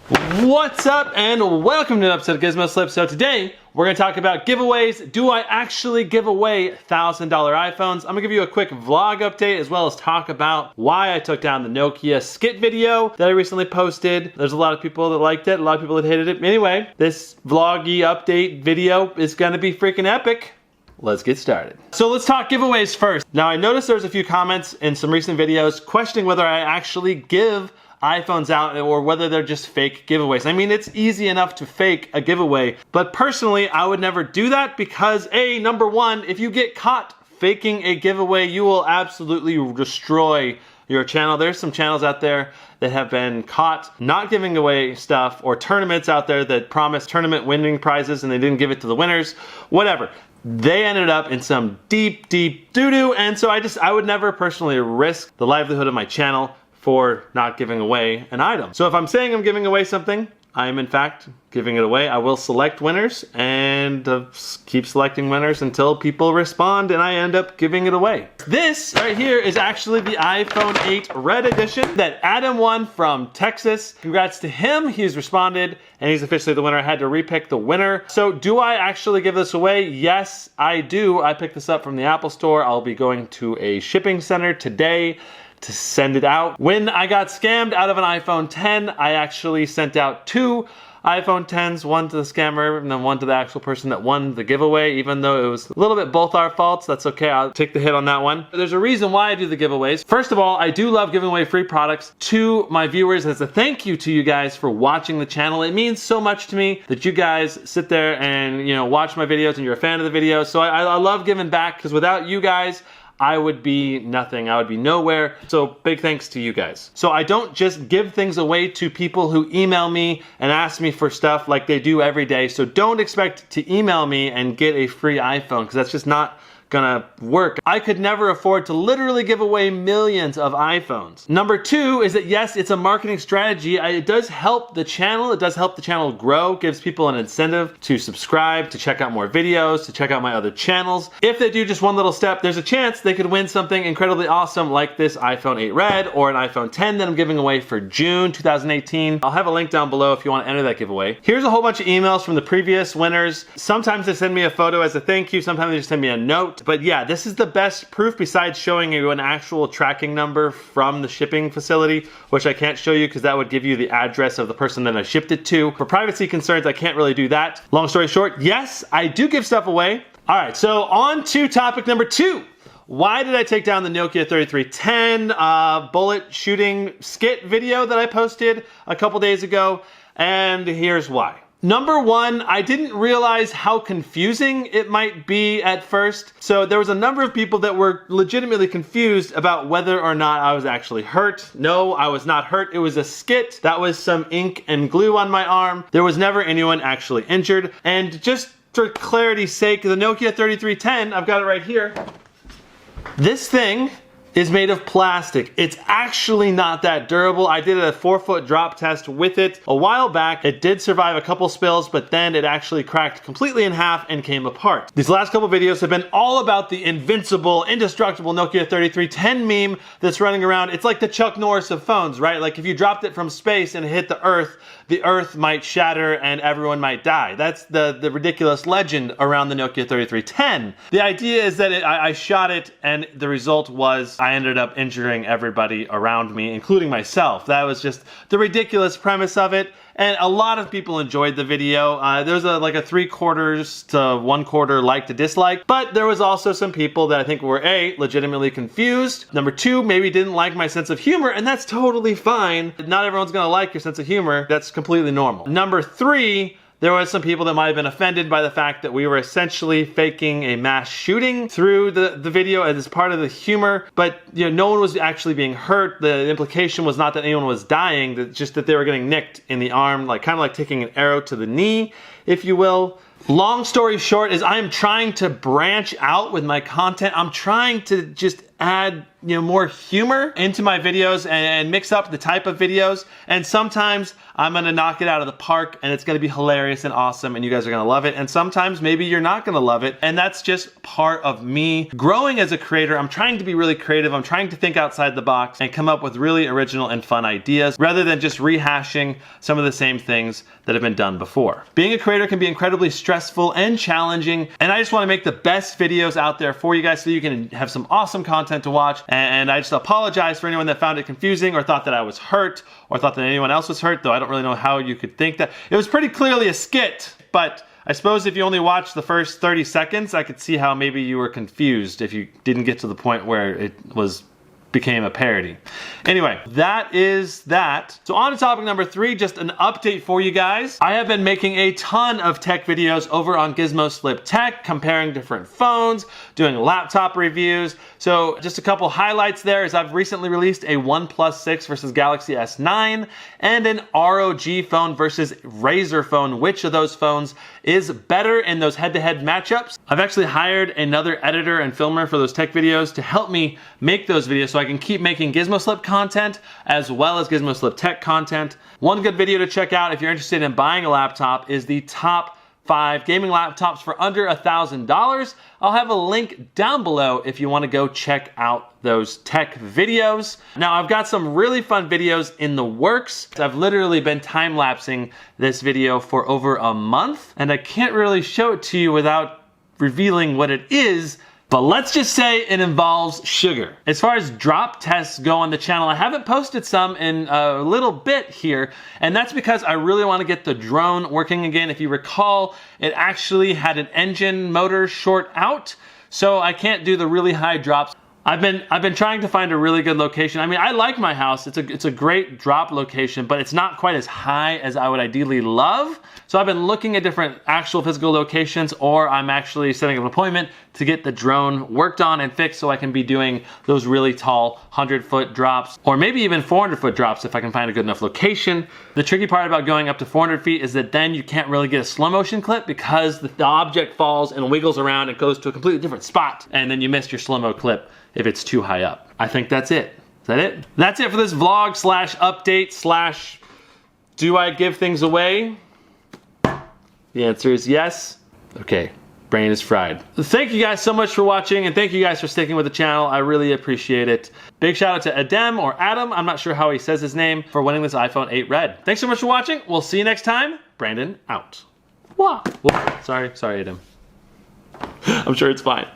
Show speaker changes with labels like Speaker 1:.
Speaker 1: What's up and welcome to an episode of Gizmo Slip. So today we're going to talk about giveaways. Do I actually give away $1,000 iPhones? I'm going to give you a quick vlog update as well as talk about why I took down the Nokia skit video that I recently posted. There's a lot of people that liked it, a lot of people that hated it. Anyway, this vloggy update video is going to be freaking epic. Let's get started. So let's talk giveaways first. Now I noticed there's a few comments in some recent videos questioning whether I actually give iPhones out or whether they're just fake giveaways. I mean, it's easy enough to fake a giveaway, but personally, I would never do that because number one, if you get caught faking a giveaway, you will absolutely destroy your channel. There's some channels out there that have been caught not giving away stuff, or tournaments out there that promised tournament winning prizes and they didn't give it to the winners, whatever. They ended up in some deep doo-doo, and so I would never personally risk the livelihood of my channel for not giving away an item. So if I'm saying I'm giving away something, I am in fact giving it away. I will select winners and keep selecting winners until people respond and I end up giving it away. This right here is actually the iPhone 8 Red Edition that Adam won from Texas. Congrats to him, he's responded and he's officially the winner. I had to repick the winner. So do I actually give this away? Yes, I do. I picked this up from the Apple Store. I'll be going to a shipping center today to send it out. When I got scammed out of an iPhone 10, I actually sent out 2 iPhone 10s, one to the scammer and then one to the actual person that won the giveaway, even though it was a little bit both our faults. That's okay, I'll take the hit on that one. There's a reason why I do the giveaways. First of all, I do love giving away free products to my viewers as a thank you to you guys for watching the channel. It means so much to me that you guys sit there and watch my videos and you're a fan of the videos. So I love giving back because without you guys, I would be nothing. I would be nowhere. So big thanks to you guys. So I don't just give things away to people who email me and ask me for stuff like they do every day. So don't expect to email me and get a free iPhone because that's just not gonna work. I could never afford to literally give away millions of iPhones. Number 2 is that yes, it's a marketing strategy. It does help the channel. It does help the channel grow, gives people an incentive to subscribe, to check out more videos, to check out my other channels. If they do just one little step, there's a chance they could win something incredibly awesome like this iPhone 8 Red or an iPhone 10 that I'm giving away for June 2018. I'll have a link down below if you want to enter that giveaway. Here's a whole bunch of emails from the previous winners. Sometimes they send me a photo as a thank you, sometimes they just send me a note. But yeah, this is the best proof besides showing you an actual tracking number from the shipping facility, which I can't show you because that would give you the address of the person that I shipped it to. For privacy concerns, I can't really do that. Long story short, yes, I do give stuff away. All right, so on to topic number 2. Why did I take down the Nokia 3310 bullet shooting skit video that I posted a couple days ago? And here's why. Number 1, I didn't realize how confusing it might be at first. So there was a number of people that were legitimately confused about whether or not I was actually hurt. No, I was not hurt. It was a skit. That was some ink and glue on my arm. There was never anyone actually injured. And just for clarity's sake, the Nokia 3310, I've got it right here. This thing is made of plastic. It's actually not that durable. I did a 4-foot drop test with it a while back. It did survive a couple spills, but then it actually cracked completely in half and came apart. These last couple videos have been all about the invincible, indestructible Nokia 3310 meme that's running around. It's like the Chuck Norris of phones, right? Like if you dropped it from space and it hit the earth might shatter and everyone might die. That's the ridiculous legend around the Nokia 3310. The idea is that I shot it and the result was I ended up injuring everybody around me, including myself. That was just the ridiculous premise of it. And a lot of people enjoyed the video. There was like a 3/4 to 1/4 like to dislike, but there was also some people that I think were legitimately confused. Number 2, maybe didn't like my sense of humor, and that's totally fine. Not everyone's gonna like your sense of humor. That's completely normal. Number 3, there was some people that might have been offended by the fact that we were essentially faking a mass shooting through the video as part of the humor, but no one was actually being hurt. The implication was not that anyone was dying, just that they were getting nicked in the arm, kind of like taking an arrow to the knee, if you will. Long story short is I am trying to branch out with my content. I'm trying to just add more humor into my videos and mix up the type of videos, and sometimes I'm gonna knock it out of the park and it's gonna be hilarious and awesome and you guys are gonna love it, and sometimes maybe you're not gonna love it, and that's just part of me growing as a creator. I'm trying to be really creative, I'm trying to think outside the box and come up with really original and fun ideas rather than just rehashing some of the same things that have been done before. Being a creator can be incredibly stressful and challenging, and I just want to make the best videos out there for you guys so you can have some awesome content to watch. And I just apologize for anyone that found it confusing or thought that I was hurt or thought that anyone else was hurt, though I don't really know how you could think that. It was pretty clearly a skit, but I suppose if you only watched the first 30 seconds, I could see how maybe you were confused if you didn't get to the point where it became a parody. Anyway, that is that. So on to topic number 3, just an update for you guys. I have been making a ton of tech videos over on Gizmo Slip Tech, comparing different phones, doing laptop reviews. So just a couple highlights there is I've recently released a OnePlus 6 versus Galaxy S9 and an ROG phone versus Razer phone. Which of those phones is better in those head-to-head matchups? I've actually hired another editor and filmer for those tech videos to help me make those videos so I can keep making Gizmo Slip content as well as Gizmo Slip Tech content. One good video to check out if you're interested in buying a laptop is the top 5 gaming laptops for under $1,000. I'll have a link down below if you want to go check out those tech videos. Now I've got some really fun videos in the works. I've literally been time-lapsing this video for over a month, and I can't really show it to you without revealing what it is, but let's just say it involves sugar. As far as drop tests go on the channel, I haven't posted some in a little bit here, and that's because I really want to get the drone working again. If you recall, it actually had an engine motor short out, so I can't do the really high drops. I've been trying to find a really good location. I mean, I like my house. It's a great drop location, but it's not quite as high as I would ideally love. So I've been looking at different actual physical locations, or I'm actually setting up an appointment to get the drone worked on and fixed so I can be doing those really tall 100-foot drops, or maybe even 400-foot drops if I can find a good enough location. The tricky part about going up to 400 feet is that then you can't really get a slow motion clip because the object falls and wiggles around and goes to a completely different spot, and then you miss your slow-mo clip if it's too high up. I think that's it. Is that it? That's it for this vlog slash update slash do I give things away? The answer is yes. Okay, brain is fried. Thank you guys so much for watching, and thank you guys for sticking with the channel. I really appreciate it. Big shout out to Adem or Adam, I'm not sure how he says his name, for winning this iPhone 8 Red. Thanks so much for watching. We'll see you next time. Brandon out. Whoa. Sorry Adem. I'm sure it's fine.